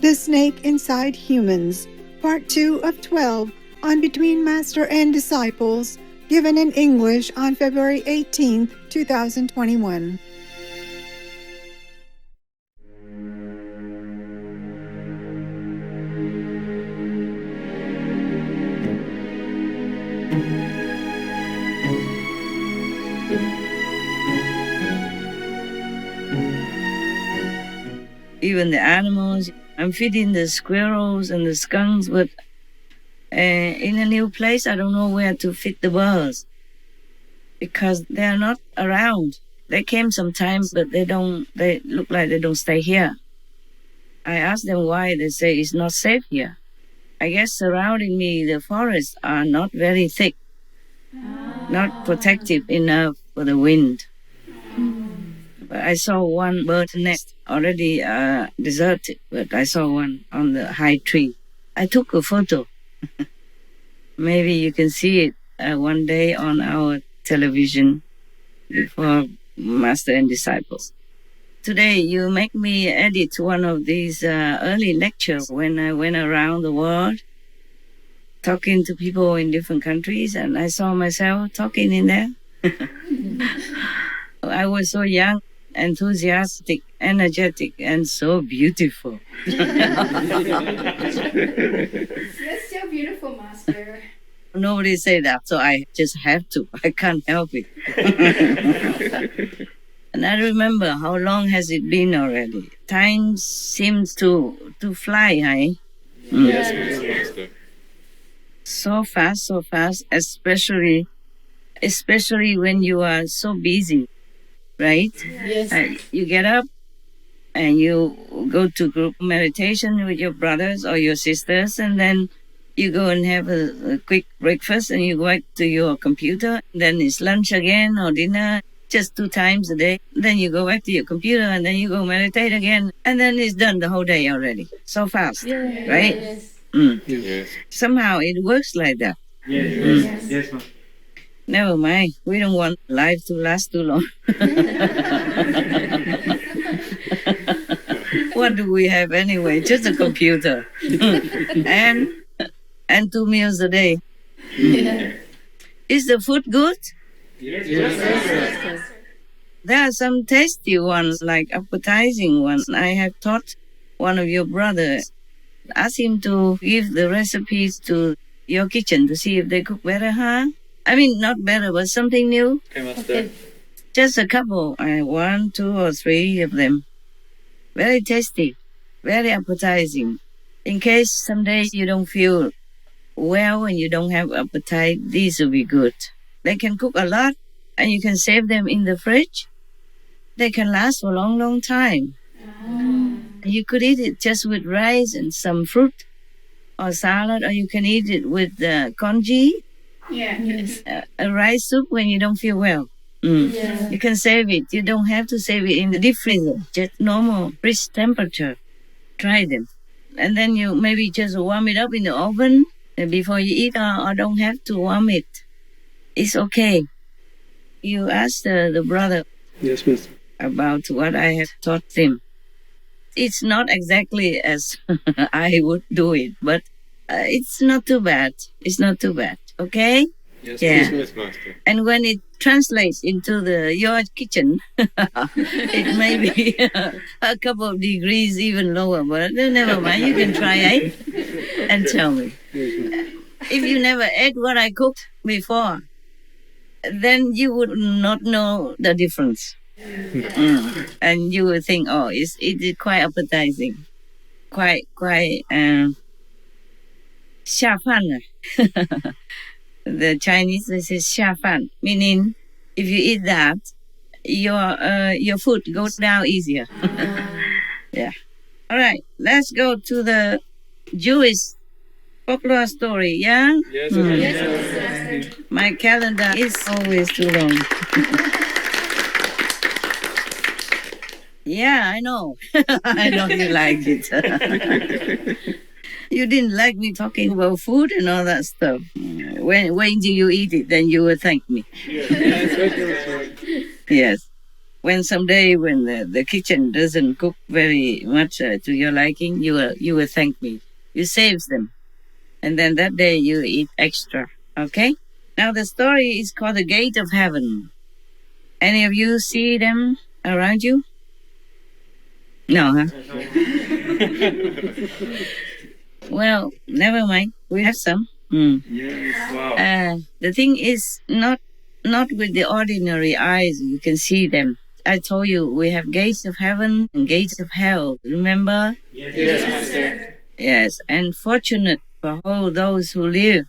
The Snake Inside Humans, Part 2 of 12 on Between Master and Disciples, given in English on February 18, 2021. Even the animals, I'm feeding the squirrels and the skunks, but in a new place, I don't know where to feed the birds because they're not around. They came sometimes, but they look like they don't stay here. I asked them why. They say it's not safe here. I guess surrounding me, the forests are not very thick, not protective enough for the wind. But I saw one bird nest already deserted, but I saw one on the high tree. I took a photo. Maybe you can see it one day on our television before Master and Disciples. Today, you make me edit one of these early lectures when I went around the world talking to people in different countries, and I saw myself talking in there. I was so young, enthusiastic, energetic, and so beautiful. That's so beautiful, Master. Nobody say that, so I just have to. I can't help it. And I remember how long has it been already. Time seems to fly, eh? Yes, Master. So fast, especially when you are so busy, right? Yes. You get up and you go to group meditation with your brothers or your sisters, and then you go and have a quick breakfast, and you go back to your computer. Then it's lunch again or dinner, just 2 times a day. Then you go back to your computer, and then you go meditate again, and then it's done the whole day already. So fast, right? Yes. Yes. Somehow it works like that. Yes. Yes, Master. Never mind. We don't want life to last too long. What do we have anyway? Just a computer. and 2 meals a day. Is the food good? Yes. There are some tasty ones, like appetizing ones. I have taught one of your brothers. Ask him to give the recipes to your kitchen to see if they cook better, huh? I mean, not better, but something new. Okay, Master. Just a couple, 1, 2, or 3 of them. Very tasty, very appetizing. In case someday you don't feel well and you don't have appetite, these will be good. They can cook a lot, and you can save them in the fridge. They can last for a long, long time. You could eat it just with rice and some fruit or salad, or you can eat it with congee, Yes. a rice soup when you don't feel well. Yeah. You can save it. You don't have to save it in the deep freezer, just normal fridge temperature. Try them. And then you maybe just warm it up in the oven before you eat, or don't have to warm it. It's okay. You ask the brother Yes, Master. about what I have taught him. It's not exactly as I would do it, but it's not too bad. It's not too bad. Okay? Yes, Yeah. yes, Master. And when it translates into your kitchen, it may be a couple of degrees even lower, but never mind. You can try it and tell me. If you never ate what I cooked before, then you would not know the difference. And you would think, oh, it is quite appetizing. Quite, 下饭了. The Chinese, they say 下饭, meaning if you eat that, your food goes down easier. Yeah. All right, let's go to the Jewish folklore story, yeah? Yes, Yes, My calendar is always too long. Yeah, I know. I know you like it. You didn't like me talking about food and all that stuff. When do you eat it? Then you will thank me. Yes. Yes. when someday when the kitchen doesn't cook very much to your liking, you will thank me. You save them. And then that day you eat extra. Okay? Now the story is called The Gate of Heaven. Any of you see them around you? No, huh? Well, never mind. We have some. Yes. Wow. The thing is not with the ordinary eyes you can see them. I told you we have gates of heaven and gates of hell. Remember? Yes, Master. Yes. And fortunate for all those who live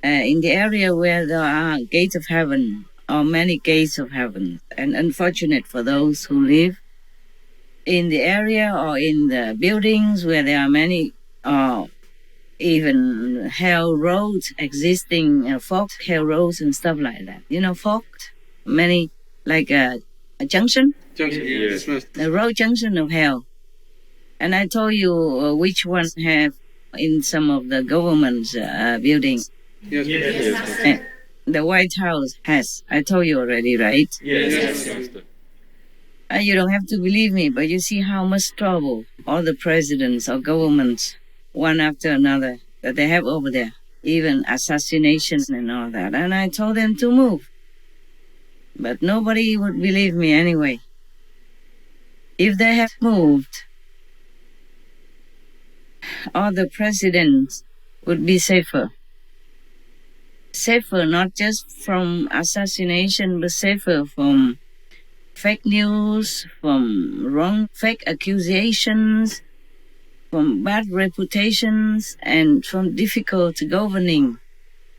in the area where there are gates of heaven or many gates of heaven. And unfortunate for those who live in the area or in the buildings where there are many even hell roads existing, forked hell roads and stuff like that. You know, forked, many, like a junction, Yes, Master. the road junction of hell. And I told you which one have in some of the government's buildings. Yes, Master. The White House has. I told you already, right? Yes, Master. You don't have to believe me, but you see how much trouble all the presidents or governments, one after another, that they have over there. Even assassination and all that. And I told them to move. But nobody would believe me anyway. If they have moved, all the presidents would be safer. Safer not just from assassination, but safer from fake news, from wrong fake accusations, from bad reputations, and from difficult governing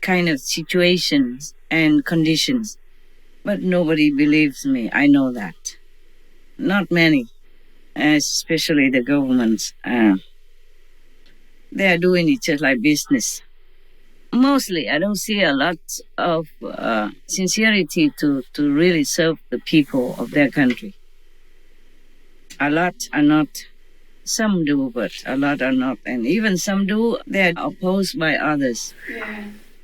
kind of situations and conditions. But nobody believes me. I know that. Not many, especially the governments. They are doing it just like business. Mostly, I don't see a lot of sincerity to really serve the people of their country. A lot are not. Some do, but a lot are not. And even some do, they are opposed by others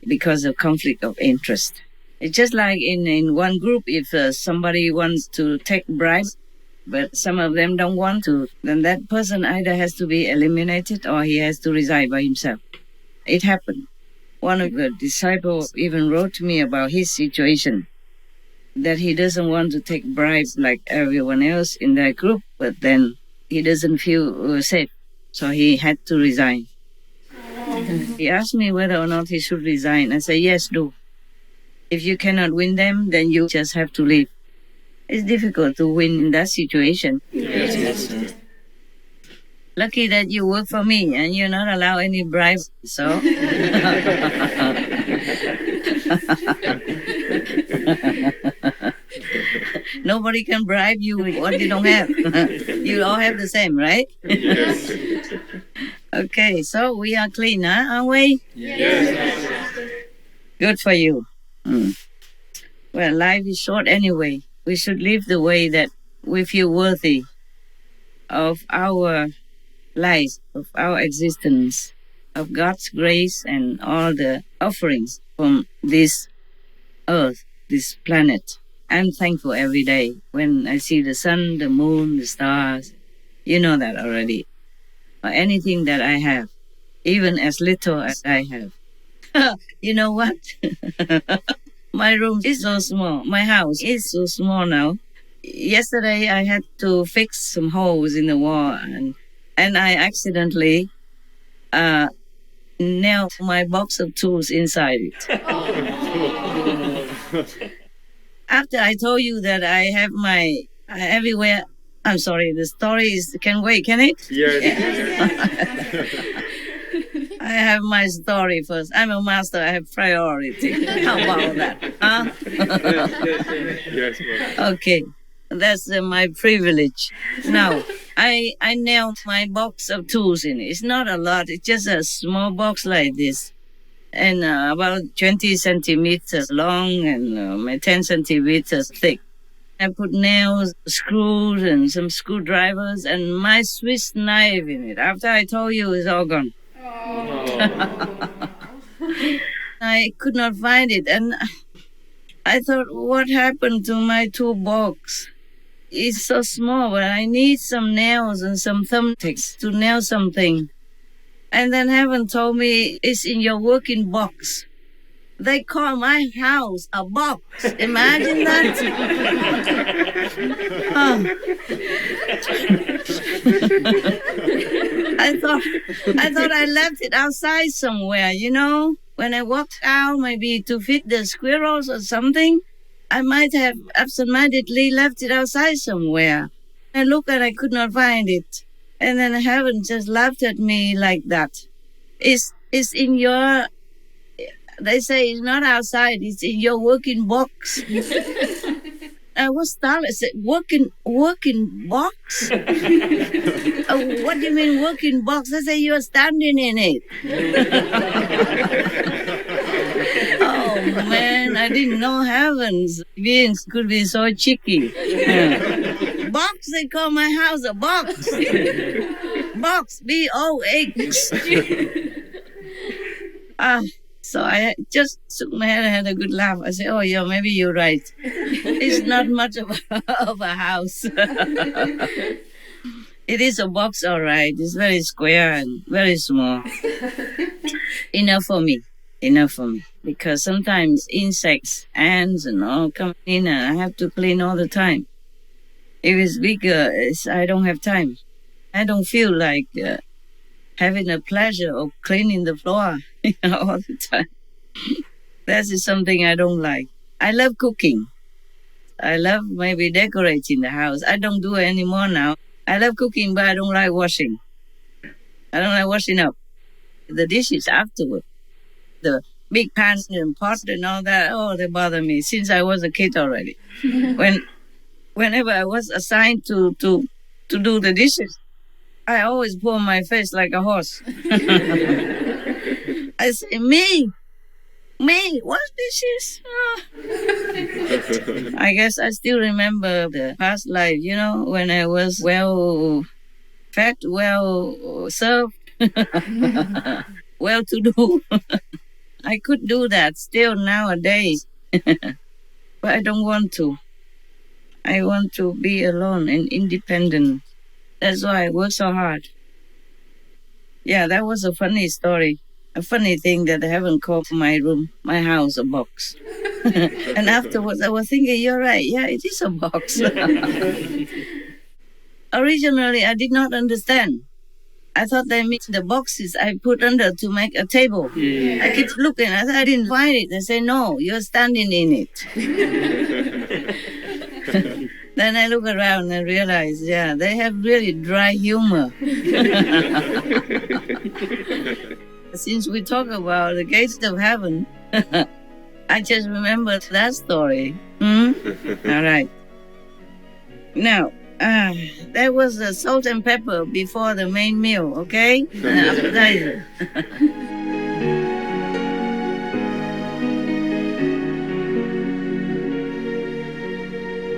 because of conflict of interest. It's just like in one group, if somebody wants to take bribes, but some of them don't want to, then that person either has to be eliminated or he has to resign by himself. It happened. One of the disciples even wrote to me about his situation, that he doesn't want to take bribes like everyone else in that group, but then he doesn't feel safe, so he had to resign. He asked me whether or not he should resign. I said, yes, do. If you cannot win them, then you just have to leave. It's difficult to win in that situation. Yes, Master. Lucky that you work for me and you're not allowed any bribes, so. Nobody can bribe you with what you don't have. You all have the same, right? Yes. Okay, so we are clean, huh? Aren't we? Yes, Master. Good for you. Well, life is short anyway. We should live the way that we feel worthy of our life, of our existence, of God's grace and all the offerings from this earth, this planet. I'm thankful every day when I see the sun, the moon, the stars. You know that already. Or anything that I have, even as little as I have. You know what? My room is so small. My house is so small now. Yesterday I had to fix some holes in the wall and I accidentally nailed my box of tools inside it. After I told you that I have my everywhere. I'm sorry, the story can wait, can it? Yes. I have my story first. I'm a master, I have priority. How about that? Huh? Yes, Master. Okay, that's my privilege. Now, I nailed my box of tools in it. It's not a lot, it's just a small box like this. And about 20 centimeters long and 10 centimeters thick. I put nails, screws, and some screwdrivers, and my Swiss knife in it. After I told you, it's all gone. I could not find it, and I thought, what happened to my toolbox? is so small, but I need some nails and some thumbtacks to nail something. And then heaven told me, it's in your working box. They call my house a box. Imagine that. I thought I left it outside somewhere, you know. When I walked out, maybe to feed the squirrels or something, I might have absentmindedly left it outside somewhere. I looked and I could not find it. And then heaven just laughed at me like that. It's in your, they say it's not outside, it's in your working box. I was startled. I said, working box? What do you mean working box? I said, you're standing in it. Oh, man, I didn't know heaven's beings could be so cheeky. Box, they call my house a box. Box, B-O-X. So I just shook my head and had a good laugh. I said, oh, yeah, maybe you're right. It's not much of a house. It is a box, all right. It's very square and very small. Enough for me. Because sometimes insects, ants, and all come in and I have to clean all the time. If it's bigger, I don't have time. I don't feel like having a pleasure of cleaning the floor all the time. That is something I don't like. I love cooking. I love maybe decorating the house. I don't do it anymore now. I love cooking, but I don't like washing. I don't like washing up the dishes afterward. The big pans and pots and all that, oh, they bother me since I was a kid already. Whenever I was assigned to do the dishes, I always pour my face like a horse. I say, me, wash dishes. Oh. I guess I still remember the past life, you know, when I was well fed, well served, well to do. I could do that still nowadays, but I don't want to. I want to be alone and independent. That's why I work so hard. Yeah, that was a funny story. A funny thing that heaven called my room, my house, a box. And afterwards I was thinking, you're right. Yeah, it is a box. Originally, I did not understand. I thought they meant the boxes I put under to make a table. I kept looking. I didn't find it. They say, no, you're standing in it. Then I look around and realize, yeah, they have really dry humor. Since we talk about the gates of heaven, I just remembered that story. All right. Now, there was the salt and pepper before the main meal, okay? An appetizer.